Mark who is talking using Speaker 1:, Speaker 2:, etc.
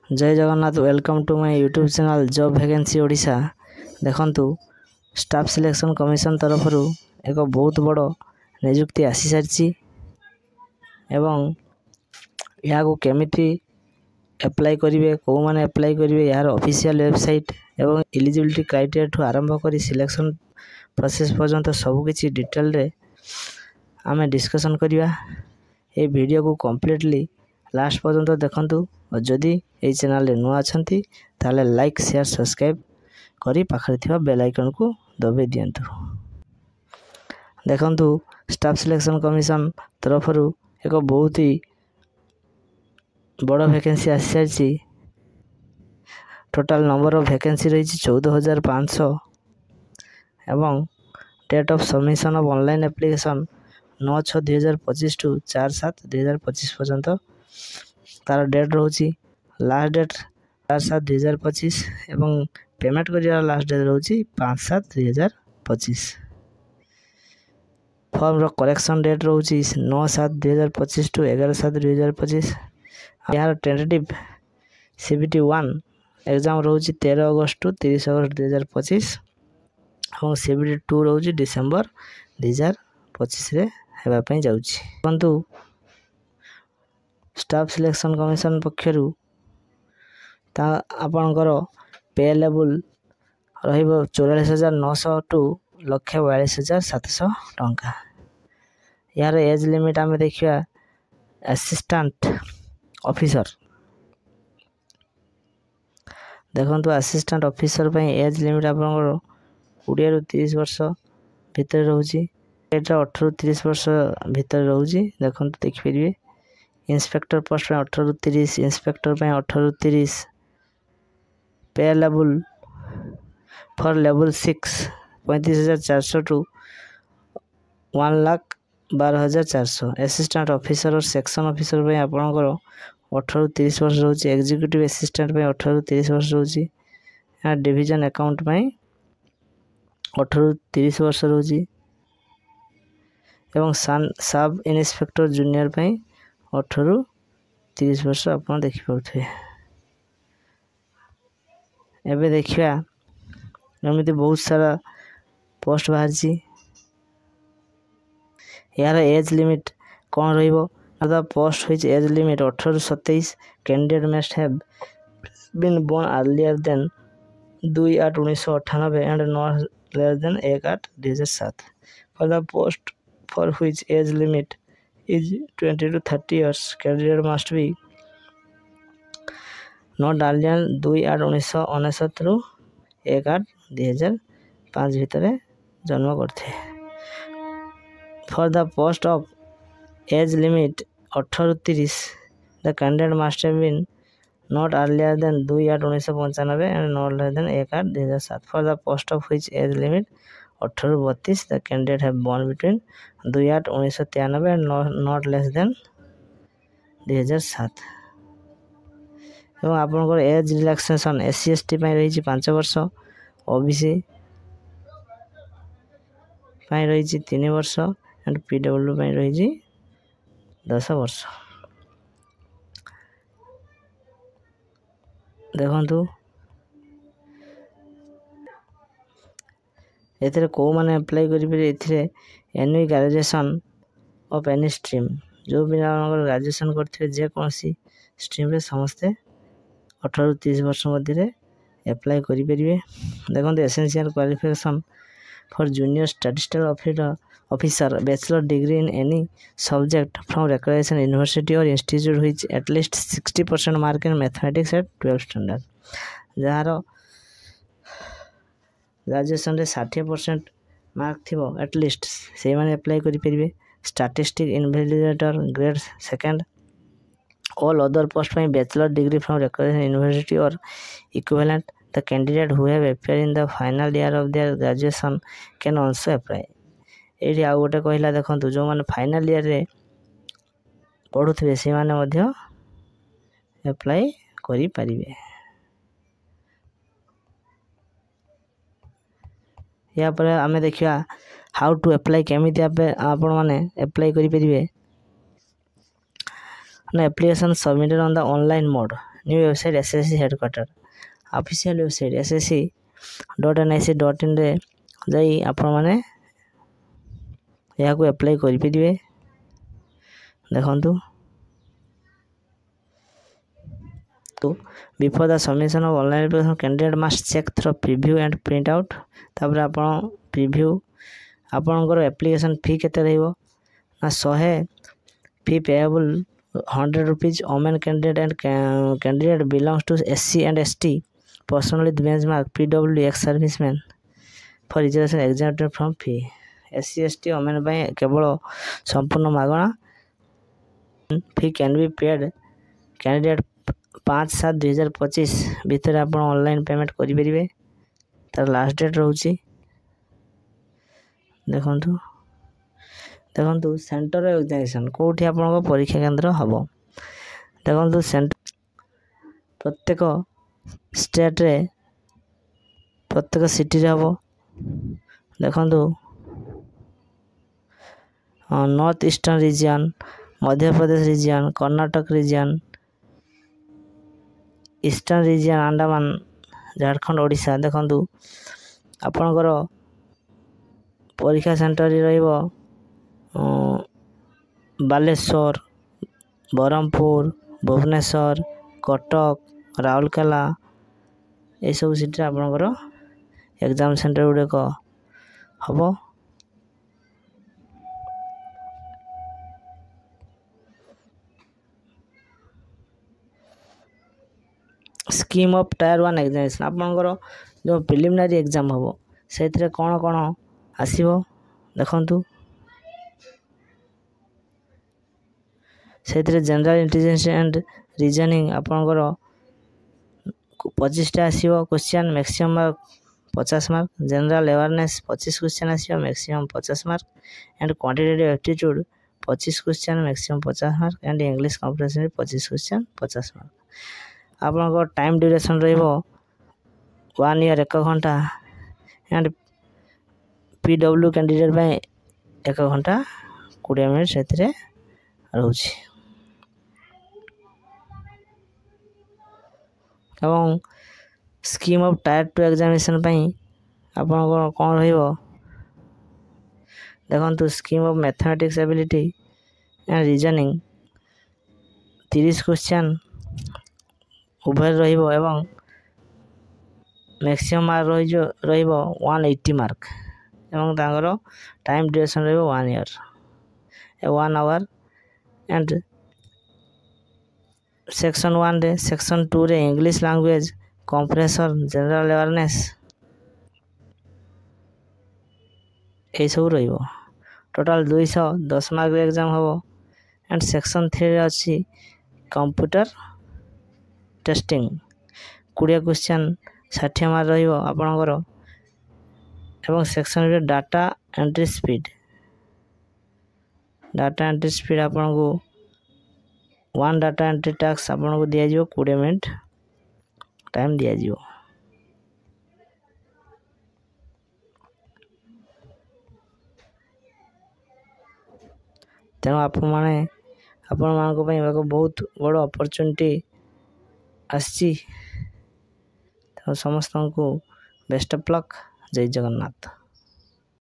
Speaker 1: जय Jagannath welcome to my YouTube channel job vacancy Odisha. देखंतु staff selection commission तरफ एक बहुत बड़ नियुक्ति आसी सारी एवं यहाँ को केमिति एप्लाई करेंगे कौ मैंने एप्लाई करेंगे यार ऑफिशियल वेबसाइट एवं एलिजिबिलिटी क्राइटेरिया ठू आरंभ कर सिलेक्शन प्रोसेस पर्यंत सबकि डिटेल रे आमे डिस्कशन करिया। ये वीडियो को कंप्लीटली लास्ट पर्यंत देखंतु और जदि ये चैनल नुआ अच्छी ताले लाइक शेयर सब्सक्राइब करी पाखरे थिबा बेल आइकन को दबाई दियंतु। देखंतु स्टाफ सिलेक्शन कमिशन तरफ एक बहुत ही बड़ वैकेंसी आसी सारी। टोटाल नंबर ऑफ वैकेंसी रही 14,500 एवं date of submission of online application 9/6/2025 to 4/7/2025 पर्यंत तार डेट रोची। लास्ट डेट 4/7/2025 एवं पेमेंट करिया लास्ट डेट रोची 5/7/2025। फॉर्म रो करेक्शन डेट रोची 9/7/2025 टू 11/7/2025। यार टेंटेटिव CBT 1 एग्जाम रोची 13 अगस्त टू 30 अगस्त 2025 और CBT 2 रोची डिसेंबर 2025 रे हेबा पई जाउची। परंतु स्टाफ सिलेक्शन कमिशन पक्षरु आपणकर पे लेवल रहिबो 44,900 टू 1,42,700 टंका। यार एज लिमिट आमे देखिया असिस्टेंट ऑफिसर। देखंतु असिस्टेंट ऑफिसर पई एज लिमिट आपणकर 20 रु 30 वर्ष भीतर रहउची। एटा 18 रु 30 वर्ष भीतर रहउची। देखंतु देखि परिबे इंस्पेक्टर पोस्ट में 18 रु 30, इंस्पेक्टर में 18 रु 30। Pay level for level 6 35,400 to 1,12,400। Assistant officer और सेक्शन ऑफिसर में आपणकर 18 रु 30 वर्ष रोची। एग्जीक्यूटिव असिस्टेंट में 18 रु 30 वर्ष रोची। डिवीजन अकाउंट में 18 रु 30 वर्ष रोची एवं सब इंस्पेक्टर जूनियर में 18 रु 30 वर्ष आप देखि पाउथे। एबे देखिया एमती बहुत सारा पोस्ट बाहर। यार एज लिमिट कौन रहिबो the post which age limit 18 रु 27। Candidate must have been born earlier than 2/8/1998 and not less than 1/8/2007। For the post for which age limit is 20 to 30 years, candidate must be not earlier 2/8/1999 ରୁ 1/8/2005 ଭିତରେ ଜନ୍ମ କରିଥିଲେ। For the post of age limit 18 ରୁ 30, the candidate must have been not earlier than 2/8/1995 and not less than 1/8/2007. For the post of which age limit 18 ରୁ 32, the candidate have born between 2/8/1993 and not less than 2007। एवं आपनकर age relaxation SC/ST ପାଇଁ रही 5 वर्ष, OBC ପାଇଁ रही 3 वर्ष and PW ପାଇଁ रही 10 वर्ष। देखंतु एथिरे को माने अप्लाई करि पे एथिरे any graduation of any stream जो भी ग्रेजुएशन करथिबे जे कोनसी स्ट्रीम रे समस्ते 18 रु 30 वर्ष मध्य रे अप्लाई करि परिबे। देखंतु essential qualification for junior statistical officer bachelor degree in any subject from recognised university or institute which at least 60% mark in mathematics at 12th standard. जार ग्रेजुएशन रे 60% मार्क थिबो एटलीस्ट से माने अप्लाई करि परिबे। Statistic investigator grade 2 all other post में bachelor degree from recognised university or equivalent. The candidate who have appear in the final year of their graduation can also apply. एठी आ गोटे कहला देखंतु जो माने फाइनल ईयर रे पढुथबे से माने मध्य अप्लाई करि परिबे। या पर आमे देखिया हाउ टू अप्लाई केमिति आपण माने अप्लाई करि परिबे। An application submitted on the online mode new website SSC headquarter official website ssc.nic.in रे जाई आपण माने याकू अप्लाई करि परिबे। देखंतु तो before the submission of online application candidate must check through preview and print out. तापर आपण प्रीव्यू आपणकर एप्लीकेशन फी केते रहइबो ना 100 fee payable 100 rupees women candidate and candidate belongs to SC and ST personally benchmark PW ex serviceman for reservation exempted from fee. SC ST women बाय केवल संपूर्ण मागणा fee can be paid candidate 5/7/2025 भितर आप online payment करें। तार last date रोचे देखंतु देखंतु सेंटर एग्जामिनेशन कोठी आपन परीक्षा केंद्र हम देखंतु प्रत्येक स्टेट रे प्रत्येक सिटी रे हम देखंतु north eastern region Madhya Pradesh region Karnataka region eastern region Andaman Jharkhand Odisha देखंतु आपनकर परीक्षा सेंटर रहिबो बालेश्वर बरहमपुर भुवनेश्वर कटक राउरकेला ये सब सिटी आपनकर एग्जाम सेंटर गुड़िक हम। स्कीम ऑफ टायर 1 एग्जामिनेशन आपनकर जो प्रिलिमिनरी एग्जाम हम से कौन कौन आसीबो देखंतु से जनरल इंटेलिजेंस एंड रीजनिंग आपनकर 25 टा आसीबो question maximum mark 50 mark general awareness 25 question आसीबो maximum 50 mark and quantitative aptitude 25 question maximum 50 mark and English comprehension 25 question 50 mark. आपनकर टाइम ड्यूरेशन रहिबो 1 ईयर 1 घंटा एंड PW कैंडिडेट बाय 1 घंटा 20 minute से रोचे एवं स्कीम ऑफ टायर 2 एग्जामिनेशन पई आपन कोन रहिबो देखंतु scheme of mathematics ability and reasoning 30 question उभय रहिबो एवं मैक्सिमम मार्क रहिबो 180 मार्क एवं तांगर टाइम ड्यूरेशन रहिबो 1 ईयर 1 आवर एंड सेक्शन 1 रे सेक्शन 2 रे English language comprehension general awareness ए सब रहिबो टोटल 210 मार्क एग्जाम हबो एंड सेक्शन 3 रे अछि कंप्यूटर टेस्टिंग 20 क्वेश्चन 60 मार्क रहिबो आपनकर एवं सेक्शन रे डाटा एंट्री स्पीड आपन को 1 डाटा एंट्री टास्क आपन को दिया जिवो 20 मिनट टाइम दिया जिवो। तेणु आपण बहुत बड़ अपॉर्चुनिटी आसी समस्त को बेस्ट ऑफ लक। जय जगन्नाथ।